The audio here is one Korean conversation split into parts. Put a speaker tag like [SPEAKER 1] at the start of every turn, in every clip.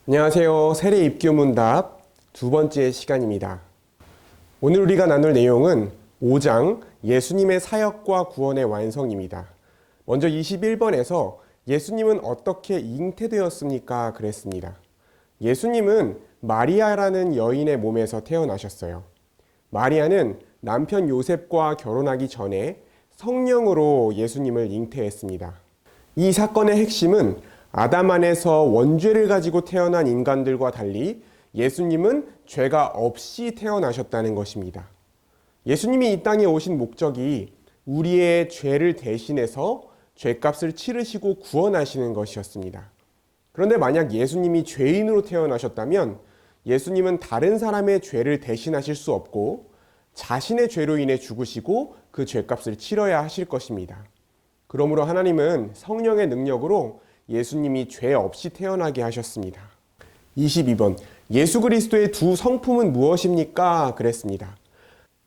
[SPEAKER 1] 안녕하세요. 세례 입교문답 두 번째 시간입니다. 오늘 우리가 나눌 내용은 5장 예수님의 사역과 구원의 완성입니다. 먼저 21번에서 예수님은 어떻게 잉태되었습니까? 그랬습니다. 예수님은 마리아라는 여인의 몸에서 태어나셨어요. 마리아는 남편 요셉과 결혼하기 전에 성령으로 예수님을 잉태했습니다. 이 사건의 핵심은 아담 안에서 원죄를 가지고 태어난 인간들과 달리 예수님은 죄가 없이 태어나셨다는 것입니다. 예수님이 이 땅에 오신 목적이 우리의 죄를 대신해서 죄값을 치르시고 구원하시는 것이었습니다. 그런데 만약 예수님이 죄인으로 태어나셨다면 예수님은 다른 사람의 죄를 대신하실 수 없고 자신의 죄로 인해 죽으시고 그 죄값을 치러야 하실 것입니다. 그러므로 하나님은 성령의 능력으로 예수님이 죄 없이 태어나게 하셨습니다. 22번 예수 그리스도의 두 성품은 무엇입니까? 그랬습니다.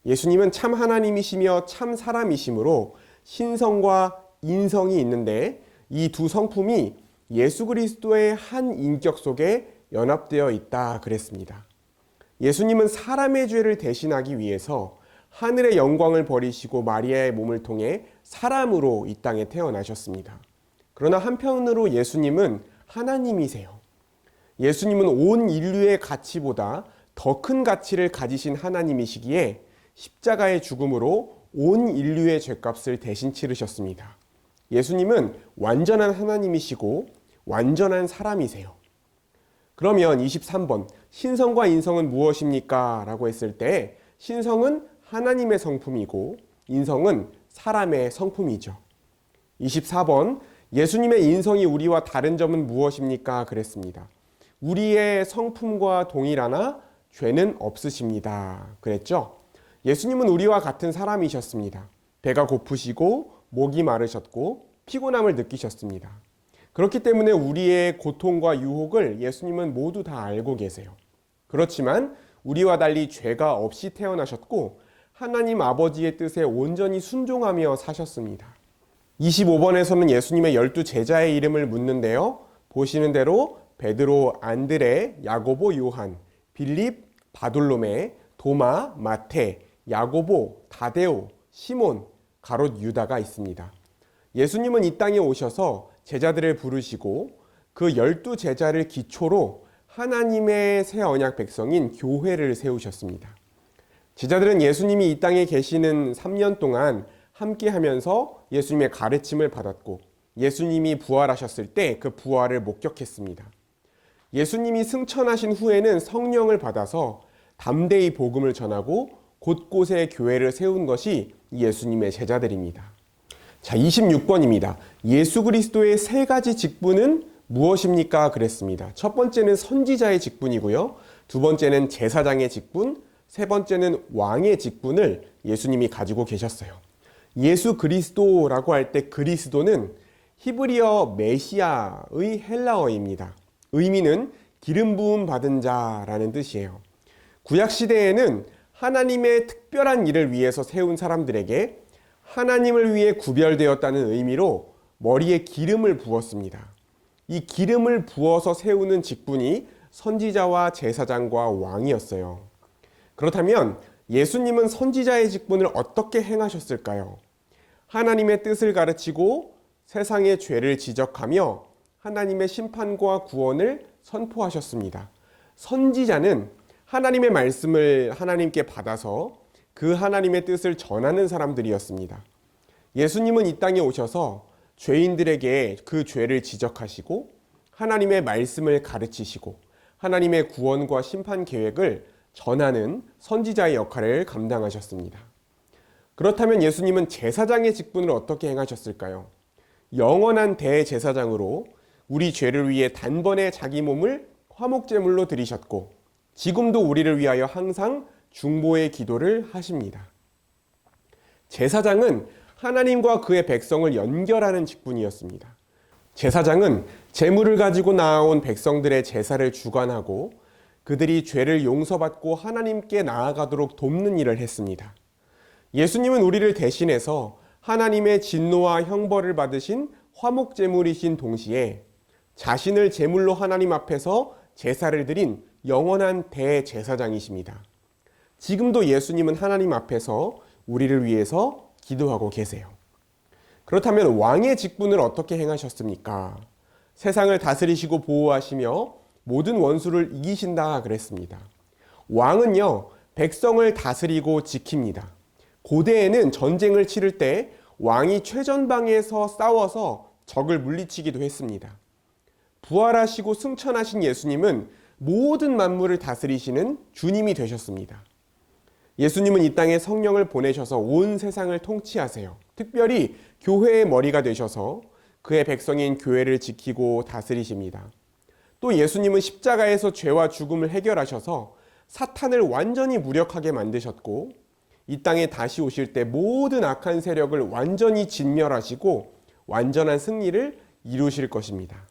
[SPEAKER 1] 예수님은 참 하나님이시며 참 사람이시므로 신성과 인성이 있는데 이 두 성품이 예수 그리스도의 한 인격 속에 연합되어 있다 그랬습니다. 예수님은 사람의 죄를 대신하기 위해서 하늘의 영광을 버리시고 마리아의 몸을 통해 사람으로 이 땅에 태어나셨습니다. 그러나 한편으로 예수님은 하나님이세요. 예수님은 온 인류의 가치보다 더 큰 가치를 가지신 하나님이시기에 십자가의 죽음으로 온 인류의 죄값을 대신 치르셨습니다. 예수님은 완전한 하나님이시고 완전한 사람이세요. 그러면 23번 신성과 인성은 무엇입니까? 라고 했을 때 신성은 하나님의 성품이고 인성은 사람의 성품이죠. 24번 예수님의 인성이 우리와 다른 점은 무엇입니까? 그랬습니다. 우리의 성품과 동일하나 죄는 없으십니다. 그랬죠? 예수님은 우리와 같은 사람이셨습니다. 배가 고프시고 목이 마르셨고 피곤함을 느끼셨습니다. 그렇기 때문에 우리의 고통과 유혹을 예수님은 모두 다 알고 계세요. 그렇지만 우리와 달리 죄가 없이 태어나셨고 하나님 아버지의 뜻에 온전히 순종하며 사셨습니다. 25번에서는 예수님의 12제자의 이름을 묻는데요. 보시는 대로 베드로, 안드레, 야고보, 요한, 빌립, 바돌로메, 도마, 마테, 야고보, 다데오, 시몬, 가롯 유다가 있습니다. 예수님은 이 땅에 오셔서 제자들을 부르시고 그 12제자를 기초로 하나님의 새 언약 백성인 교회를 세우셨습니다. 제자들은 예수님이 이 땅에 계시는 3년 동안 함께 하면서 예수님의 가르침을 받았고 예수님이 부활하셨을 때 그 부활을 목격했습니다. 예수님이 승천하신 후에는 성령을 받아서 담대히 복음을 전하고 곳곳에 교회를 세운 것이 예수님의 제자들입니다. 자, 26번입니다. 예수 그리스도의 세 가지 직분은 무엇입니까? 그랬습니다. 첫 번째는 선지자의 직분이고요. 두 번째는 제사장의 직분, 세 번째는 왕의 직분을 예수님이 가지고 계셨어요. 예수 그리스도라고 할 때 그리스도는 히브리어 메시아의 헬라어입니다. 의미는 기름 부음 받은 자라는 뜻이에요. 구약 시대에는 하나님의 특별한 일을 위해서 세운 사람들에게 하나님을 위해 구별되었다는 의미로 머리에 기름을 부었습니다. 이 기름을 부어서 세우는 직분이 선지자와 제사장과 왕이었어요. 그렇다면 예수님은 선지자의 직분을 어떻게 행하셨을까요? 하나님의 뜻을 가르치고 세상의 죄를 지적하며 하나님의 심판과 구원을 선포하셨습니다. 선지자는 하나님의 말씀을 하나님께 받아서 그 하나님의 뜻을 전하는 사람들이었습니다. 예수님은 이 땅에 오셔서 죄인들에게 그 죄를 지적하시고 하나님의 말씀을 가르치시고 하나님의 구원과 심판 계획을 전하는 선지자의 역할을 감당하셨습니다. 그렇다면 예수님은 제사장의 직분을 어떻게 행하셨을까요? 영원한 대제사장으로 우리 죄를 위해 단번에 자기 몸을 화목제물로 드리셨고 지금도 우리를 위하여 항상 중보의 기도를 하십니다. 제사장은 하나님과 그의 백성을 연결하는 직분이었습니다. 제사장은 제물을 가지고 나아온 백성들의 제사를 주관하고 그들이 죄를 용서받고 하나님께 나아가도록 돕는 일을 했습니다. 예수님은 우리를 대신해서 하나님의 진노와 형벌을 받으신 화목제물이신 동시에 자신을 제물로 하나님 앞에서 제사를 드린 영원한 대제사장이십니다. 지금도 예수님은 하나님 앞에서 우리를 위해서 기도하고 계세요. 그렇다면 왕의 직분을 어떻게 행하셨습니까? 세상을 다스리시고 보호하시며 모든 원수를 이기신다 그랬습니다. 왕은요, 백성을 다스리고 지킵니다. 고대에는 전쟁을 치를 때 왕이 최전방에서 싸워서 적을 물리치기도 했습니다. 부활하시고 승천하신 예수님은 모든 만물을 다스리시는 주님이 되셨습니다. 예수님은 이 땅에 성령을 보내셔서 온 세상을 통치하세요. 특별히 교회의 머리가 되셔서 그의 백성인 교회를 지키고 다스리십니다. 또 예수님은 십자가에서 죄와 죽음을 해결하셔서 사탄을 완전히 무력하게 만드셨고 이 땅에 다시 오실 때 모든 악한 세력을 완전히 진멸하시고 완전한 승리를 이루실 것입니다.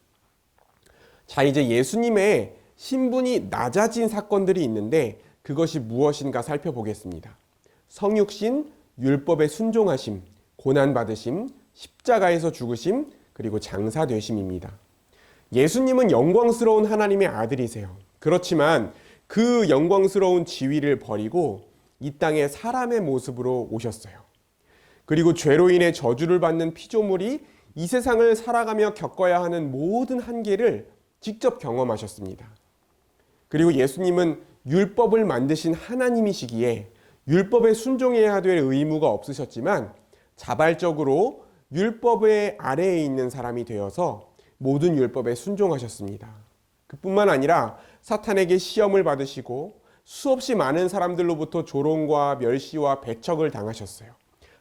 [SPEAKER 1] 자, 이제 예수님의 신분이 낮아진 사건들이 있는데 그것이 무엇인가 살펴보겠습니다. 성육신, 율법에 순종하심, 고난받으심, 십자가에서 죽으심, 그리고 장사되심입니다. 예수님은 영광스러운 하나님의 아들이세요. 그렇지만 그 영광스러운 지위를 버리고 이 땅에 사람의 모습으로 오셨어요. 그리고 죄로 인해 저주를 받는 피조물이 이 세상을 살아가며 겪어야 하는 모든 한계를 직접 경험하셨습니다. 그리고 예수님은 율법을 만드신 하나님이시기에 율법에 순종해야 될 의무가 없으셨지만 자발적으로 율법의 아래에 있는 사람이 되어서 모든 율법에 순종하셨습니다. 그뿐만 아니라 사탄에게 시험을 받으시고 수없이 많은 사람들로부터 조롱과 멸시와 배척을 당하셨어요.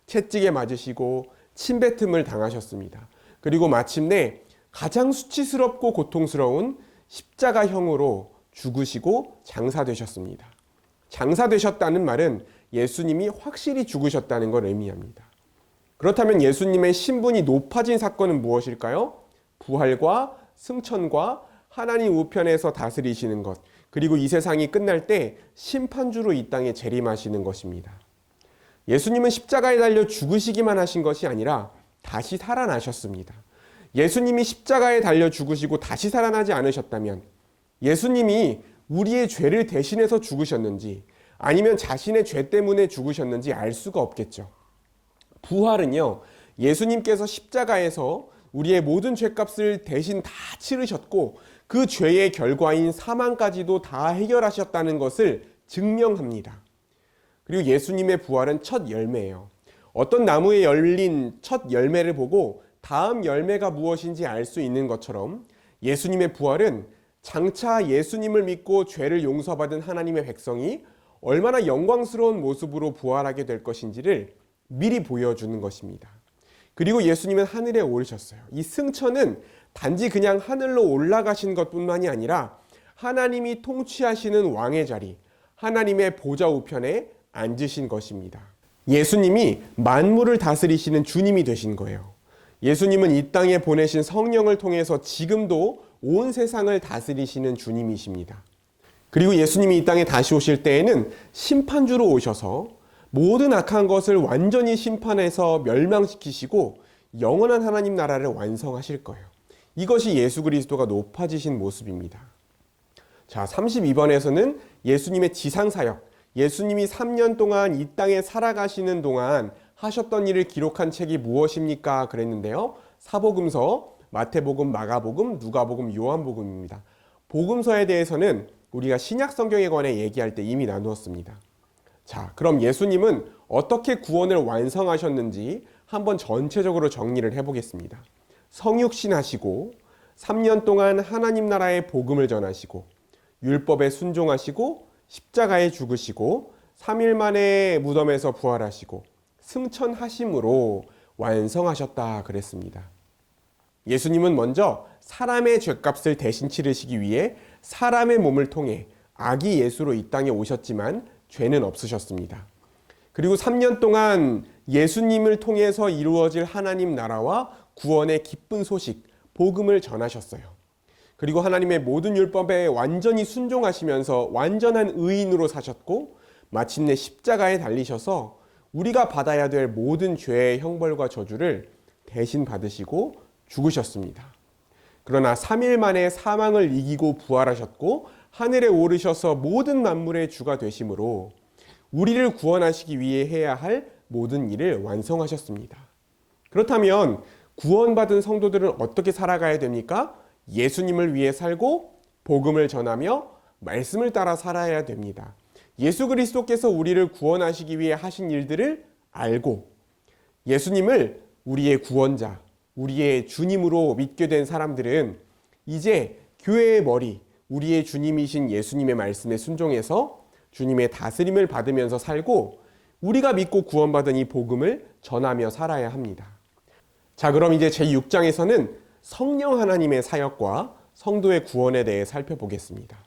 [SPEAKER 1] 채찍에 맞으시고 침뱉음을 당하셨습니다. 그리고 마침내 가장 수치스럽고 고통스러운 십자가형으로 죽으시고 장사되셨습니다. 장사되셨다는 말은 예수님이 확실히 죽으셨다는 걸 의미합니다. 그렇다면 예수님의 신분이 높아진 사건은 무엇일까요? 부활과 승천과 하나님 우편에서 다스리시는 것, 그리고 이 세상이 끝날 때 심판주로 이 땅에 재림하시는 것입니다. 예수님은 십자가에 달려 죽으시기만 하신 것이 아니라 다시 살아나셨습니다. 예수님이 십자가에 달려 죽으시고 다시 살아나지 않으셨다면 예수님이 우리의 죄를 대신해서 죽으셨는지 아니면 자신의 죄 때문에 죽으셨는지 알 수가 없겠죠. 부활은요, 예수님께서 십자가에서 우리의 모든 죄값을 대신 다 치르셨고 그 죄의 결과인 사망까지도 다 해결하셨다는 것을 증명합니다. 그리고 예수님의 부활은 첫 열매예요. 어떤 나무에 열린 첫 열매를 보고 다음 열매가 무엇인지 알 수 있는 것처럼 예수님의 부활은 장차 예수님을 믿고 죄를 용서받은 하나님의 백성이 얼마나 영광스러운 모습으로 부활하게 될 것인지를 미리 보여주는 것입니다. 그리고 예수님은 하늘에 오르셨어요. 이 승천은 단지 그냥 하늘로 올라가신 것뿐만이 아니라 하나님이 통치하시는 왕의 자리, 하나님의 보좌 우편에 앉으신 것입니다. 예수님이 만물을 다스리시는 주님이 되신 거예요. 예수님은 이 땅에 보내신 성령을 통해서 지금도 온 세상을 다스리시는 주님이십니다. 그리고 예수님이 이 땅에 다시 오실 때에는 심판주로 오셔서 모든 악한 것을 완전히 심판해서 멸망시키시고 영원한 하나님 나라를 완성하실 거예요. 이것이 예수 그리스도가 높아지신 모습입니다. 자, 32번에서는 예수님의 지상사역, 예수님이 3년 동안 이 땅에 살아가시는 동안 하셨던 일을 기록한 책이 무엇입니까? 그랬는데요. 사복음서, 마태복음, 마가복음, 누가복음, 요한복음입니다. 복음서에 대해서는 우리가 신약 성경에 관해 얘기할 때 이미 나누었습니다. 자, 그럼 예수님은 어떻게 구원을 완성하셨는지 한번 전체적으로 정리를 해보겠습니다. 성육신하시고 3년 동안 하나님 나라의 복음을 전하시고 율법에 순종하시고 십자가에 죽으시고 3일 만에 무덤에서 부활하시고 승천하심으로 완성하셨다 그랬습니다. 예수님은 먼저 사람의 죄값을 대신 치르시기 위해 사람의 몸을 통해 아기 예수로 이 땅에 오셨지만 죄는 없으셨습니다. 그리고 3년 동안 예수님을 통해서 이루어질 하나님 나라와 구원의 기쁜 소식, 복음을 전하셨어요. 그리고 하나님의 모든 율법에 완전히 순종하시면서 완전한 의인으로 사셨고 마침내 십자가에 달리셔서 우리가 받아야 될 모든 죄의 형벌과 저주를 대신 받으시고 죽으셨습니다. 그러나 3일 만에 사망을 이기고 부활하셨고 하늘에 오르셔서 모든 만물의 주가 되심으로 우리를 구원하시기 위해 해야 할 모든 일을 완성하셨습니다. 그렇다면 구원받은 성도들은 어떻게 살아가야 됩니까? 예수님을 위해 살고 복음을 전하며 말씀을 따라 살아야 됩니다. 예수 그리스도께서 우리를 구원하시기 위해 하신 일들을 알고 예수님을 우리의 구원자, 우리의 주님으로 믿게 된 사람들은 이제 교회의 머리, 우리의 주님이신 예수님의 말씀에 순종해서 주님의 다스림을 받으면서 살고 우리가 믿고 구원받은 이 복음을 전하며 살아야 합니다. 자, 그럼 이제 제6장에서는 성령 하나님의 사역과 성도의 구원에 대해 살펴보겠습니다.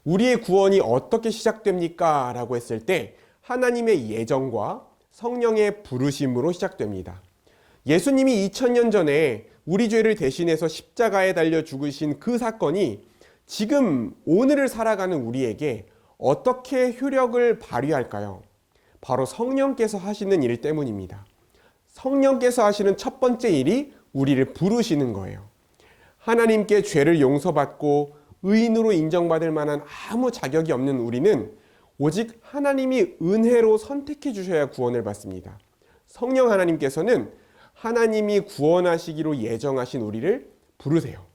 [SPEAKER 1] 우리의 구원이 어떻게 시작됩니까? 라고 했을 때 하나님의 예정과 성령의 부르심으로 시작됩니다. 예수님이 2000년 전에 우리 죄를 대신해서 십자가에 달려 죽으신 그 사건이 지금 오늘을 살아가는 우리에게 어떻게 효력을 발휘할까요? 바로 성령께서 하시는 일 때문입니다. 성령께서 하시는 첫 번째 일이 우리를 부르시는 거예요. 하나님께 죄를 용서받고 의인으로 인정받을 만한 아무 자격이 없는 우리는 오직 하나님이 은혜로 선택해 주셔야 구원을 받습니다. 성령 하나님께서는 하나님이 구원하시기로 예정하신 우리를 부르세요.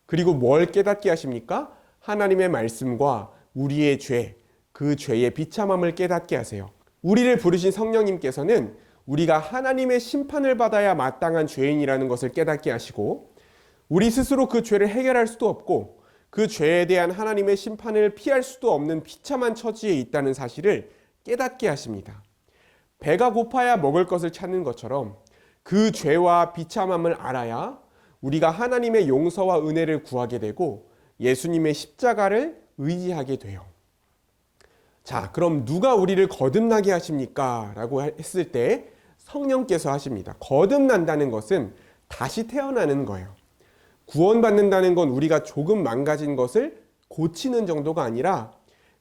[SPEAKER 1] 그리고 뭘 깨닫게 하십니까? 하나님의 말씀과 우리의 죄, 그 죄의 비참함을 깨닫게 하세요. 우리를 부르신 성령님께서는 우리가 하나님의 심판을 받아야 마땅한 죄인이라는 것을 깨닫게 하시고 우리 스스로 그 죄를 해결할 수도 없고 그 죄에 대한 하나님의 심판을 피할 수도 없는 비참한 처지에 있다는 사실을 깨닫게 하십니다. 배가 고파야 먹을 것을 찾는 것처럼 그 죄와 비참함을 알아야 우리가 하나님의 용서와 은혜를 구하게 되고 예수님의 십자가를 의지하게 돼요. 자, 그럼 누가 우리를 거듭나게 하십니까? 라고 했을 때 성령께서 하십니다. 거듭난다는 것은 다시 태어나는 거예요. 구원받는다는 건 우리가 조금 망가진 것을 고치는 정도가 아니라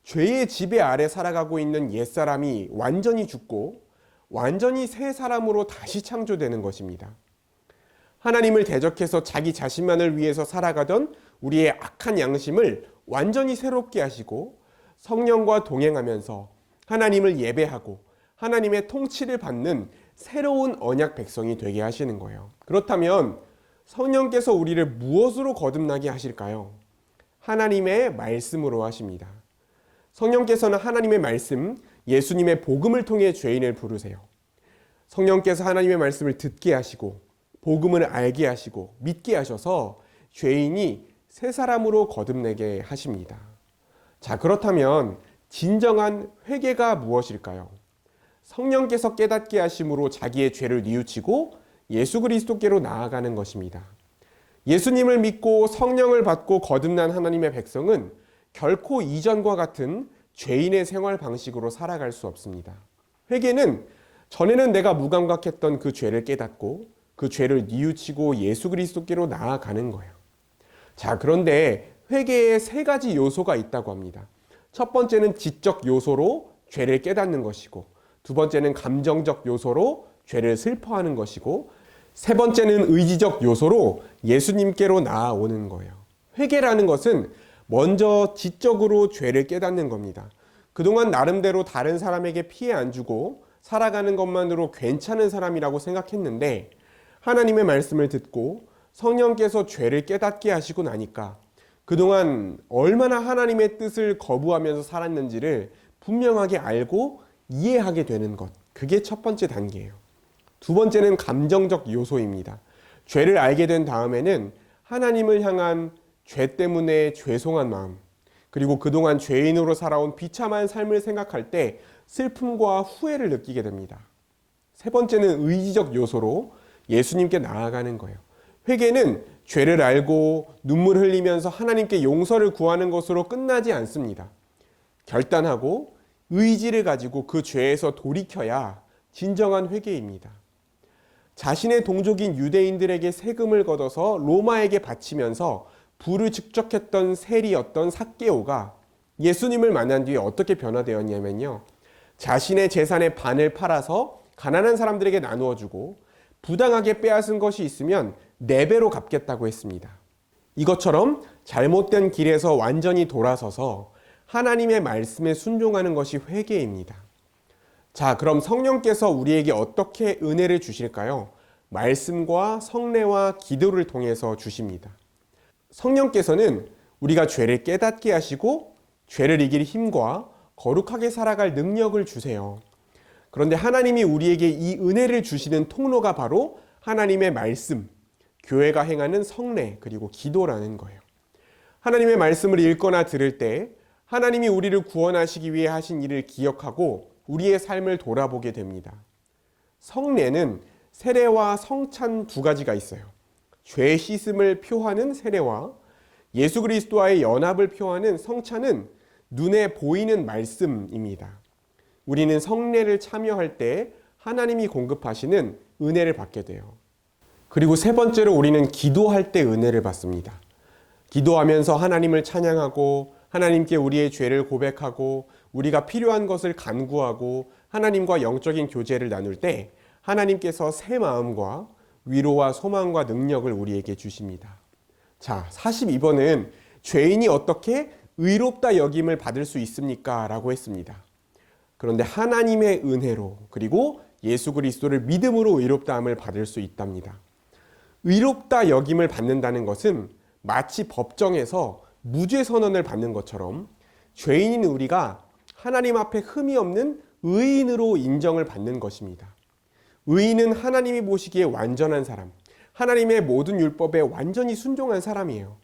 [SPEAKER 1] 죄의 지배 아래 살아가고 있는 옛사람이 완전히 죽고 완전히 새 사람으로 다시 창조되는 것입니다. 하나님을 대적해서 자기 자신만을 위해서 살아가던 우리의 악한 양심을 완전히 새롭게 하시고 성령과 동행하면서 하나님을 예배하고 하나님의 통치를 받는 새로운 언약 백성이 되게 하시는 거예요. 그렇다면 성령께서 우리를 무엇으로 거듭나게 하실까요? 하나님의 말씀으로 하십니다. 성령께서는 하나님의 말씀, 예수님의 복음을 통해 죄인을 부르세요. 성령께서 하나님의 말씀을 듣게 하시고 복음을 알게 하시고 믿게 하셔서 죄인이 새 사람으로 거듭내게 하십니다. 자, 그렇다면 진정한 회개가 무엇일까요? 성령께서 깨닫게 하심으로 자기의 죄를 뉘우치고 예수 그리스도께로 나아가는 것입니다. 예수님을 믿고 성령을 받고 거듭난 하나님의 백성은 결코 이전과 같은 죄인의 생활 방식으로 살아갈 수 없습니다. 회개는 전에는 내가 무감각했던 그 죄를 깨닫고 그 죄를 뉘우치고 예수 그리스도께로 나아가는 거예요. 자, 그런데 회개에 세 가지 요소가 있다고 합니다. 첫 번째는 지적 요소로 죄를 깨닫는 것이고, 두 번째는 감정적 요소로 죄를 슬퍼하는 것이고, 세 번째는 의지적 요소로 예수님께로 나아오는 거예요. 회개라는 것은 먼저 지적으로 죄를 깨닫는 겁니다. 그동안 나름대로 다른 사람에게 피해 안 주고 살아가는 것만으로 괜찮은 사람이라고 생각했는데 하나님의 말씀을 듣고 성령께서 죄를 깨닫게 하시고 나니까 그동안 얼마나 하나님의 뜻을 거부하면서 살았는지를 분명하게 알고 이해하게 되는 것. 그게 첫 번째 단계예요. 두 번째는 감정적 요소입니다. 죄를 알게 된 다음에는 하나님을 향한 죄 때문에 죄송한 마음, 그리고 그동안 죄인으로 살아온 비참한 삶을 생각할 때 슬픔과 후회를 느끼게 됩니다. 세 번째는 의지적 요소로 예수님께 나아가는 거예요. 회개는 죄를 알고 눈물 흘리면서 하나님께 용서를 구하는 것으로 끝나지 않습니다. 결단하고 의지를 가지고 그 죄에서 돌이켜야 진정한 회개입니다. 자신의 동족인 유대인들에게 세금을 걷어서 로마에게 바치면서 부를 축적했던 세리였던 삭개오가 예수님을 만난 뒤에 어떻게 변화되었냐면요. 자신의 재산의 반을 팔아서 가난한 사람들에게 나누어 주고 부당하게 빼앗은 것이 있으면 4배로 갚겠다고 했습니다. 이것처럼 잘못된 길에서 완전히 돌아서서 하나님의 말씀에 순종하는 것이 회개입니다. 자, 그럼 성령께서 우리에게 어떻게 은혜를 주실까요? 말씀과 성례와 기도를 통해서 주십니다. 성령께서는 우리가 죄를 깨닫게 하시고 죄를 이길 힘과 거룩하게 살아갈 능력을 주세요. 그런데 하나님이 우리에게 이 은혜를 주시는 통로가 바로 하나님의 말씀, 교회가 행하는 성례, 그리고 기도라는 거예요. 하나님의 말씀을 읽거나 들을 때 하나님이 우리를 구원하시기 위해 하신 일을 기억하고 우리의 삶을 돌아보게 됩니다. 성례는 세례와 성찬 두 가지가 있어요. 죄 씻음을 표하는 세례와 예수 그리스도와의 연합을 표하는 성찬은 눈에 보이는 말씀입니다. 우리는 성례를 참여할 때 하나님이 공급하시는 은혜를 받게 돼요. 그리고 세 번째로 우리는 기도할 때 은혜를 받습니다. 기도하면서 하나님을 찬양하고 하나님께 우리의 죄를 고백하고 우리가 필요한 것을 간구하고 하나님과 영적인 교제를 나눌 때 하나님께서 새 마음과 위로와 소망과 능력을 우리에게 주십니다. 자, 42번은 죄인이 어떻게 의롭다 여김을 받을 수 있습니까? 라고 했습니다. 그런데 하나님의 은혜로 그리고 예수 그리스도를 믿음으로 의롭다함을 받을 수 있답니다. 의롭다 여김을 받는다는 것은 마치 법정에서 무죄 선언을 받는 것처럼 죄인인 우리가 하나님 앞에 흠이 없는 의인으로 인정을 받는 것입니다. 의인은 하나님이 보시기에 완전한 사람, 하나님의 모든 율법에 완전히 순종한 사람이에요.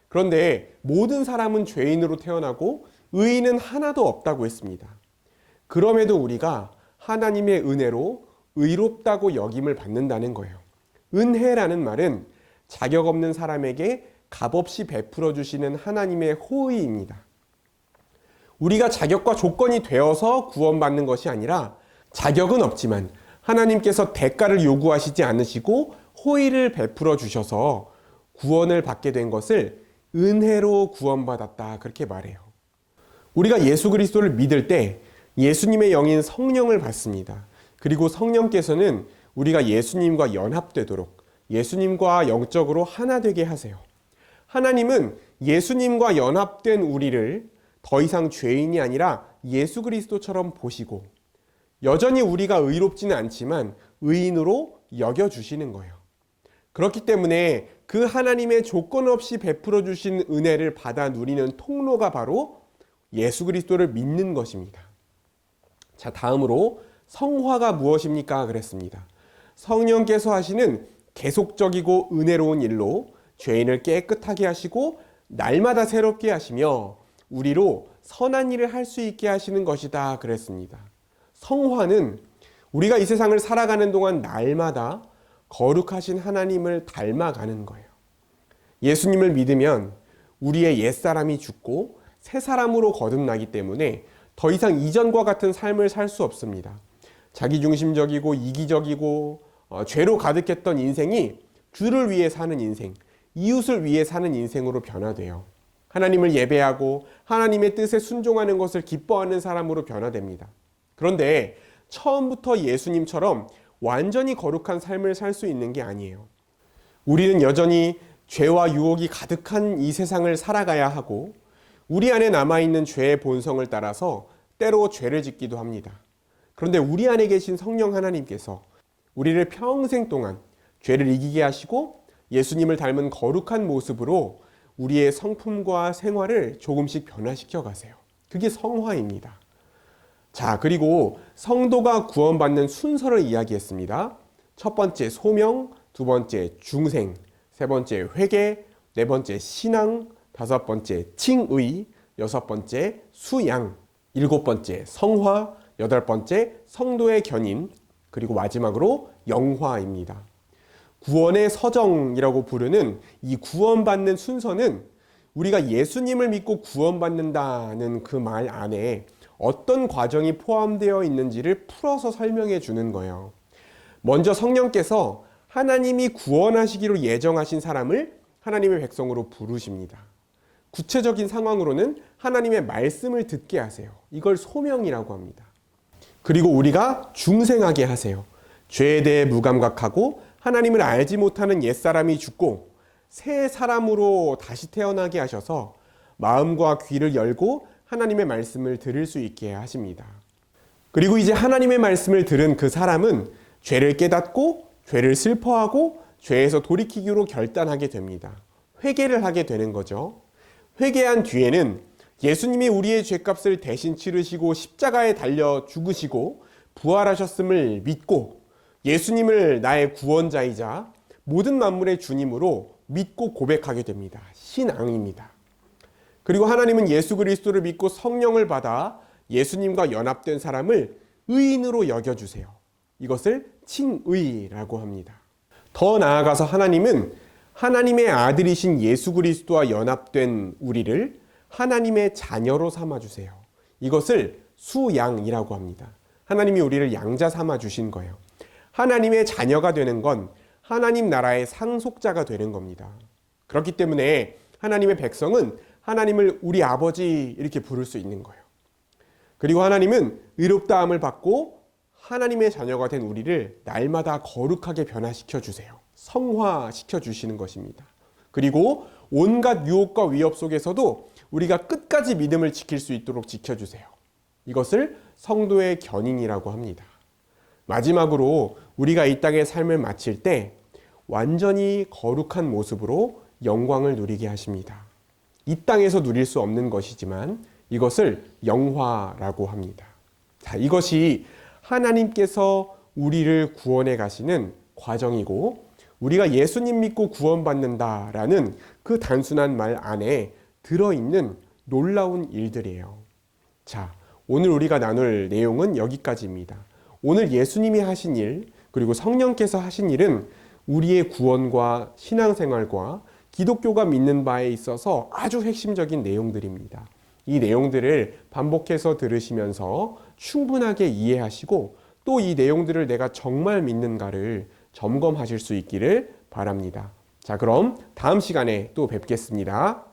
[SPEAKER 1] 그런데 모든 사람은 죄인으로 태어나고 의인은 하나도 없다고 했습니다. 그럼에도 우리가 하나님의 은혜로 의롭다고 여김을 받는다는 거예요. 은혜라는 말은 자격 없는 사람에게 값없이 베풀어 주시는 하나님의 호의입니다. 우리가 자격과 조건이 되어서 구원받는 것이 아니라 자격은 없지만 하나님께서 대가를 요구하시지 않으시고 호의를 베풀어 주셔서 구원을 받게 된 것을 은혜로 구원받았다, 그렇게 말해요. 우리가 예수 그리스도를 믿을 때 예수님의 영인 성령을 받습니다. 그리고 성령께서는 우리가 예수님과 연합되도록 예수님과 영적으로 하나 되게 하세요. 하나님은 예수님과 연합된 우리를 더 이상 죄인이 아니라 예수 그리스도처럼 보시고 여전히 우리가 의롭지는 않지만 의인으로 여겨주시는 거예요. 그렇기 때문에 그 하나님의 조건 없이 베풀어 주신 은혜를 받아 누리는 통로가 바로 예수 그리스도를 믿는 것입니다. 자, 다음으로 성화가 무엇입니까? 그랬습니다. 성령께서 하시는 계속적이고 은혜로운 일로 죄인을 깨끗하게 하시고 날마다 새롭게 하시며 우리로 선한 일을 할 수 있게 하시는 것이다, 그랬습니다. 성화는 우리가 이 세상을 살아가는 동안 날마다 거룩하신 하나님을 닮아가는 거예요. 예수님을 믿으면 우리의 옛사람이 죽고 새 사람으로 거듭나기 때문에 더 이상 이전과 같은 삶을 살 수 없습니다. 자기중심적이고 이기적이고 죄로 가득했던 인생이 주를 위해 사는 인생, 이웃을 위해 사는 인생으로 변화돼요. 하나님을 예배하고 하나님의 뜻에 순종하는 것을 기뻐하는 사람으로 변화됩니다. 그런데 처음부터 예수님처럼 완전히 거룩한 삶을 살 수 있는 게 아니에요. 우리는 여전히 죄와 유혹이 가득한 이 세상을 살아가야 하고 우리 안에 남아있는 죄의 본성을 따라서 때로 죄를 짓기도 합니다. 그런데 우리 안에 계신 성령 하나님께서 우리를 평생 동안 죄를 이기게 하시고 예수님을 닮은 거룩한 모습으로 우리의 성품과 생활을 조금씩 변화시켜 가세요. 그게 성화입니다. 자, 그리고 성도가 구원받는 순서를 이야기했습니다. 첫 번째 소명, 두 번째 중생, 세 번째 회개, 네 번째 신앙, 다섯 번째 칭의, 여섯 번째 수양, 일곱 번째 성화, 여덟 번째 성도의 견인, 그리고 마지막으로 영화입니다. 구원의 서정이라고 부르는 이 구원받는 순서는 우리가 예수님을 믿고 구원받는다는 그 말 안에 어떤 과정이 포함되어 있는지를 풀어서 설명해 주는 거예요. 먼저 성령께서 하나님이 구원하시기로 예정하신 사람을 하나님의 백성으로 부르십니다. 구체적인 상황으로는 하나님의 말씀을 듣게 하세요. 이걸 소명이라고 합니다. 그리고 우리가 중생하게 하세요. 죄에 대해 무감각하고 하나님을 알지 못하는 옛사람이 죽고 새 사람으로 다시 태어나게 하셔서 마음과 귀를 열고 하나님의 말씀을 들을 수 있게 하십니다. 그리고 이제 하나님의 말씀을 들은 그 사람은 죄를 깨닫고 죄를 슬퍼하고 죄에서 돌이키기로 결단하게 됩니다. 회개를 하게 되는 거죠. 회개한 뒤에는 예수님이 우리의 죄값을 대신 치르시고 십자가에 달려 죽으시고 부활하셨음을 믿고 예수님을 나의 구원자이자 모든 만물의 주님으로 믿고 고백하게 됩니다. 신앙입니다. 그리고 하나님은 예수 그리스도를 믿고 성령을 받아 예수님과 연합된 사람을 의인으로 여겨주세요. 이것을 칭의라고 합니다. 더 나아가서 하나님은 하나님의 아들이신 예수 그리스도와 연합된 우리를 하나님의 자녀로 삼아주세요. 이것을 수양이라고 합니다. 하나님이 우리를 양자 삼아주신 거예요. 하나님의 자녀가 되는 건 하나님 나라의 상속자가 되는 겁니다. 그렇기 때문에 하나님의 백성은 하나님을 우리 아버지 이렇게 부를 수 있는 거예요. 그리고 하나님은 의롭다함을 받고 하나님의 자녀가 된 우리를 날마다 거룩하게 변화시켜 주세요. 성화시켜 주시는 것입니다. 그리고 온갖 유혹과 위협 속에서도 우리가 끝까지 믿음을 지킬 수 있도록 지켜주세요. 이것을 성도의 견인이라고 합니다. 마지막으로 우리가 이 땅의 삶을 마칠 때 완전히 거룩한 모습으로 영광을 누리게 하십니다. 이 땅에서 누릴 수 없는 것이지만 이것을 영화라고 합니다. 자, 이것이 하나님께서 우리를 구원해 가시는 과정이고 우리가 예수님 믿고 구원받는다라는 그 단순한 말 안에 들어있는 놀라운 일들이에요. 자, 오늘 우리가 나눌 내용은 여기까지입니다. 오늘 예수님이 하신 일, 그리고 성령께서 하신 일은 우리의 구원과 신앙생활과 기독교가 믿는 바에 있어서 아주 핵심적인 내용들입니다. 이 내용들을 반복해서 들으시면서 충분하게 이해하시고 또 이 내용들을 내가 정말 믿는가를 점검하실 수 있기를 바랍니다. 자, 그럼 다음 시간에 또 뵙겠습니다.